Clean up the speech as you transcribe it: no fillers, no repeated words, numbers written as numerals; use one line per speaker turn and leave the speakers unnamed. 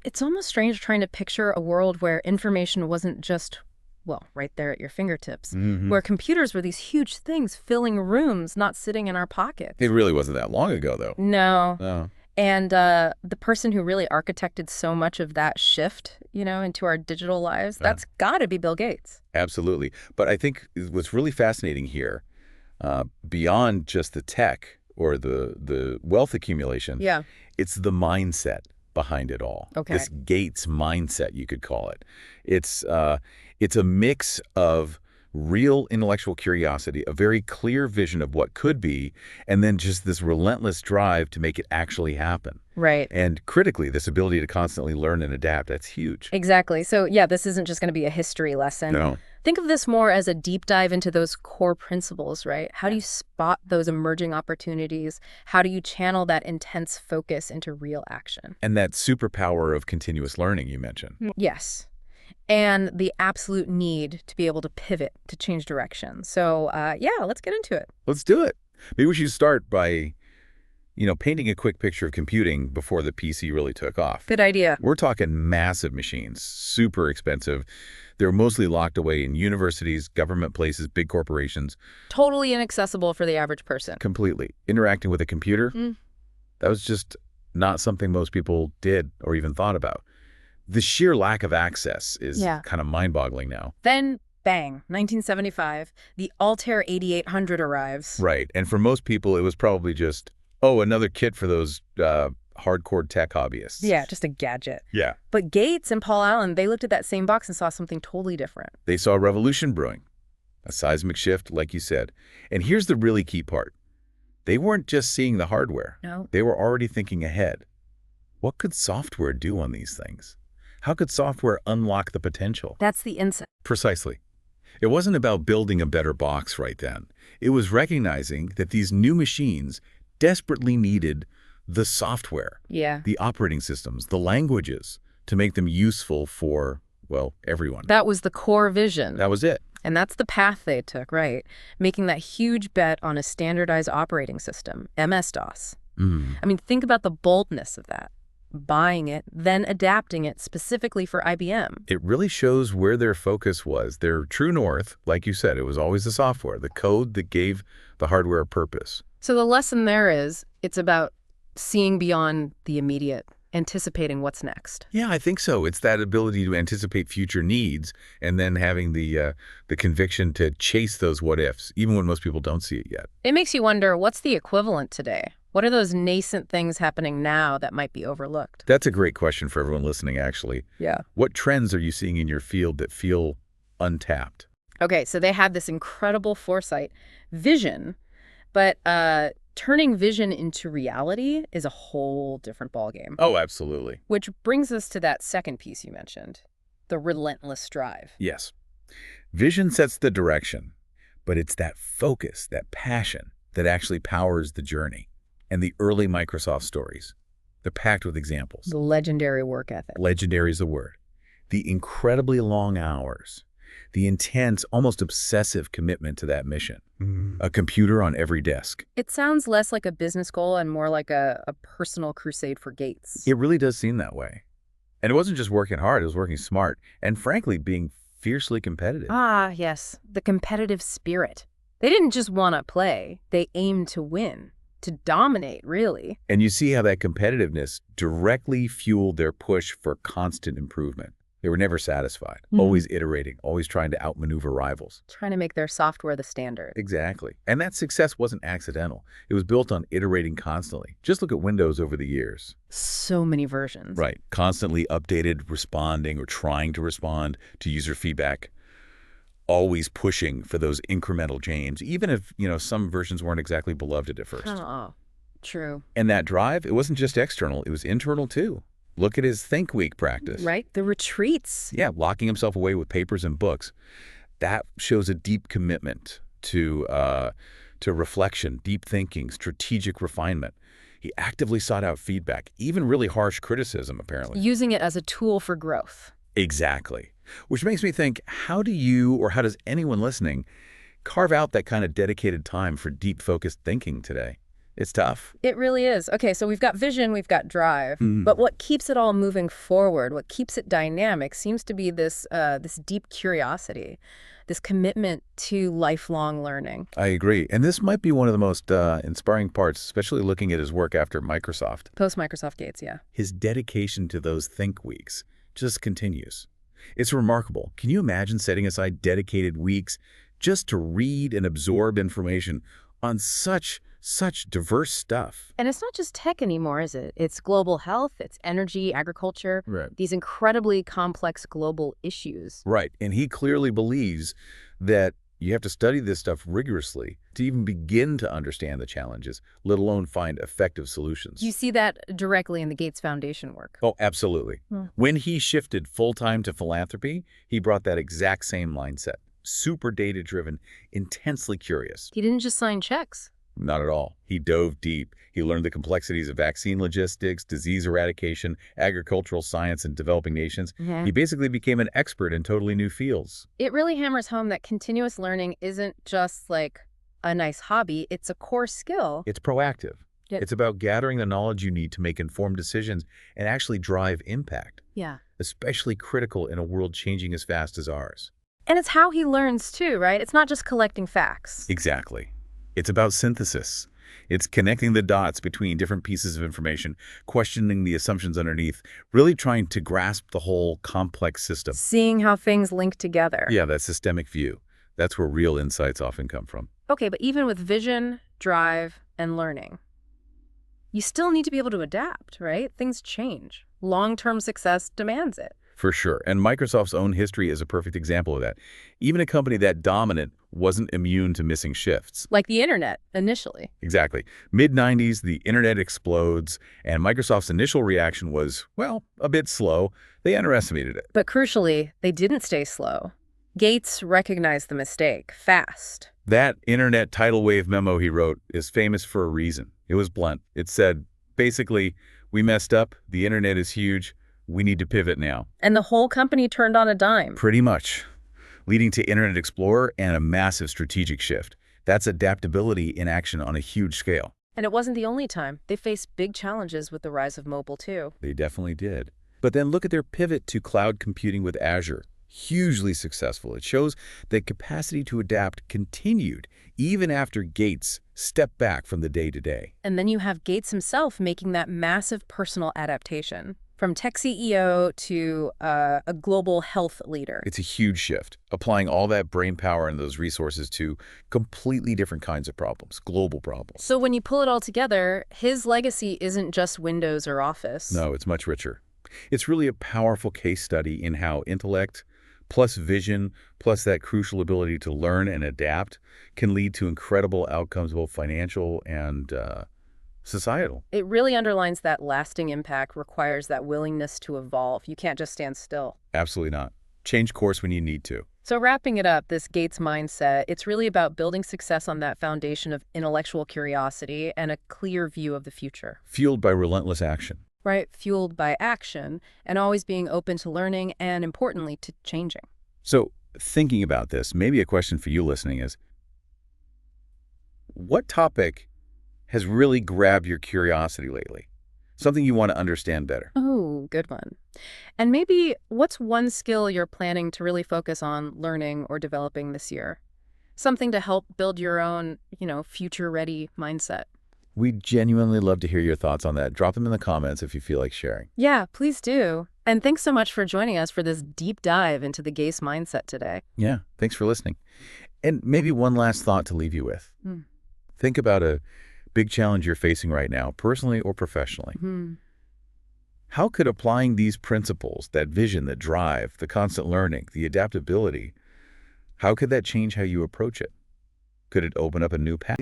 It's almost strange trying to picture a world where information wasn't just, well, right there at your fingertips, where computers were these huge things filling rooms, not sitting in our pockets.
It really wasn't that long ago, though.
No.
No.
And the person who really architected so much of that shift, into our digital lives, that's got to be Bill Gates.
Absolutely. But I think what's really fascinating here, beyond just the tech or the wealth accumulation, it's the mindset behind it all.
Okay.
This Gates mindset, you could call it. It's a mix of real intellectual curiosity, a very clear vision of what could be, and then just this relentless drive to make it actually happen.
Right.
And critically, this ability to constantly learn and adapt, that's huge.
Exactly. So, this isn't just going to be a history lesson.
No.
Think of this more as a deep dive into those core principles, right? How do you spot those emerging opportunities? How do you channel that intense focus into real action?
And that superpower of continuous learning you mentioned.
Yes. And the absolute need to be able to pivot, to change direction. So, let's get into it.
Let's do it. Maybe we should start by, painting a quick picture of computing before the PC really took off.
Good idea.
We're talking massive machines, super expensive. They're mostly locked away in universities, government places, big corporations.
Totally inaccessible for the average person.
Completely. Interacting with a computer, that was just not something most people did or even thought about. The sheer lack of access is kind of mind-boggling now.
Then, bang, 1975, the Altair 8800 arrives.
Right. And for most people, it was probably just, another kit for those hardcore tech hobbyists.
Yeah, just a gadget.
Yeah.
But Gates and Paul Allen, they looked at that same box and saw something totally different.
They saw a revolution brewing, a seismic shift, like you said. And here's the really key part. They weren't just seeing the hardware.
No.
They were already thinking ahead. What could software do on these things? How could software unlock the potential?
That's the insight.
Precisely. It wasn't about building a better box right then. It was recognizing that these new machines desperately needed the software, the operating systems, the languages to make them useful for, everyone.
That was the core vision.
That was it.
And that's the path they took, right? Making that huge bet on a standardized operating system, MS-DOS. I mean, think about the boldness of that. Buying it, then adapting it specifically for IBM.
It really shows where their focus was. Their true north, like you said, it was always the software, the code that gave the hardware a purpose.
So the lesson there is, it's about seeing beyond the immediate, anticipating what's next.
Yeah, I think so. It's that ability to anticipate future needs and then having the conviction to chase those what-ifs, even when most people don't see it yet.
It makes you wonder, what's the equivalent today? What are those nascent things happening now that might be overlooked?
That's a great question for everyone listening, actually.
Yeah.
What trends are you seeing in your field that feel untapped?
Okay, so they had this incredible foresight, vision, but turning vision into reality is a whole different ballgame.
Oh, absolutely.
Which brings us to that second piece you mentioned, the relentless drive.
Yes. Vision sets the direction, but it's that focus, that passion that actually powers the journey. And the early Microsoft stories, they're packed with examples.
The legendary work ethic.
Legendary is the word. The incredibly long hours, the intense, almost obsessive commitment to that mission. A computer on every desk.
It sounds less like a business goal and more like a personal crusade for Gates.
It really does seem that way. And it wasn't just working hard, it was working smart, and frankly, being fiercely competitive.
Ah, yes, the competitive spirit. They didn't just want to play, they aimed to win. To dominate, really.
And you see how that competitiveness directly fueled their push for constant improvement. They were never satisfied, always iterating, always trying to outmaneuver rivals.
Trying to make their software the standard.
Exactly. And that success wasn't accidental. It was built on iterating constantly. Just look at Windows over the years.
So many versions.
Right. Constantly updated, responding or trying to respond to user feedback. Always pushing for those incremental gains, even if, some versions weren't exactly beloved at first.
Oh, true.
And that drive, it wasn't just external, it was internal too. Look at his Think Week practice.
Right, the retreats.
Yeah, locking himself away with papers and books. That shows a deep commitment to reflection, deep thinking, strategic refinement. He actively sought out feedback, even really harsh criticism, apparently.
Using it as a tool for growth.
Exactly. Which makes me think, how do you, or how does anyone listening, carve out that kind of dedicated time for deep, focused thinking today? It's tough.
It really is. Okay, so we've got vision, we've got drive,
Mm.
but what keeps it all moving forward, what keeps it dynamic, seems to be this deep curiosity, this commitment to lifelong learning.
I agree. And this might be one of the most inspiring parts, especially looking at his work after Microsoft.
Post-Microsoft Gates, yeah.
His dedication to those think weeks just continues. It's remarkable. Can you imagine setting aside dedicated weeks just to read and absorb information on such diverse stuff?
And it's not just tech anymore, is it? It's global health, it's energy, agriculture,
Right.
these incredibly complex global issues.
Right. And he clearly believes that you have to study this stuff rigorously to even begin to understand the challenges, let alone find effective solutions.
You see that directly in the Gates Foundation work.
Oh, absolutely. When he shifted full-time to philanthropy, he brought that exact same mindset. Super data-driven, intensely curious.
He didn't just sign checks.
Not at all. He dove deep. He learned the complexities of vaccine logistics, disease eradication, agricultural science in developing nations. He basically became an expert in totally new fields.
It really hammers home that continuous learning isn't just like a nice hobby, it's a core skill.
It's proactive.
Yeah.
It's about gathering the knowledge you need to make informed decisions and actually drive impact.
Yeah.
Especially critical in a world changing as fast as ours.
And it's how he learns too, right? It's not just collecting facts.
Exactly. It's about synthesis. It's connecting the dots between different pieces of information, questioning the assumptions underneath, really trying to grasp the whole complex system.
Seeing how things link together.
Yeah, that systemic view. That's where real insights often come from.
Okay, but even with vision, drive, and learning, you still need to be able to adapt, right? Things change. Long-term success demands it.
For sure. And Microsoft's own history is a perfect example of that. Even a company that dominant wasn't immune to missing shifts.
Like the internet, initially.
Exactly. Mid-90s, the internet explodes, and Microsoft's initial reaction was, well, a bit slow. They underestimated it.
But crucially, they didn't stay slow. Gates recognized the mistake fast.
That internet tidal wave memo he wrote is famous for a reason. It was blunt. It said, basically, we messed up. The internet is huge. We need to pivot now.
And the whole company turned on a dime.
Pretty much, leading to Internet Explorer and a massive strategic shift. That's adaptability in action on a huge scale.
And it wasn't the only time. They faced big challenges with the rise of mobile, too.
They definitely did. But then look at their pivot to cloud computing with Azure. Hugely successful. It shows that capacity to adapt continued even after Gates stepped back from the day-to-day.
And then you have Gates himself making that massive personal adaptation. From tech CEO to a global health leader.
It's a huge shift, applying all that brain power and those resources to completely different kinds of problems, global problems.
So when you pull it all together, his legacy isn't just Windows or Office.
No, it's much richer. It's really a powerful case study in how intellect, plus vision, plus that crucial ability to learn and adapt can lead to incredible outcomes, both financial and societal.
It really underlines that lasting impact requires that willingness to evolve. You can't just stand still.
Absolutely not. Change course when you need to.
So wrapping it up, this Gates mindset, it's really about building success on that foundation of intellectual curiosity and a clear view of the future.
Fueled by relentless action.
Right, fueled by action and always being open to learning and, importantly, to changing.
So thinking about this, maybe a question for you listening is, what topic has really grabbed your curiosity lately? Something you want to understand better?
Oh, good one. And maybe what's one skill you're planning to really focus on learning or developing this year? Something to help build your own, future-ready mindset.
We'd genuinely love to hear your thoughts on that. Drop them in the comments if you feel like sharing.
Yeah, please do. And thanks so much for joining us for this deep dive into the Gates mindset today.
Yeah, thanks for listening. And maybe one last thought to leave you with. Think about a big challenge you're facing right now, personally or professionally. How could applying these principles, that vision, that drive, the constant learning, the adaptability, how could that change how you approach it? Could it open up a new path?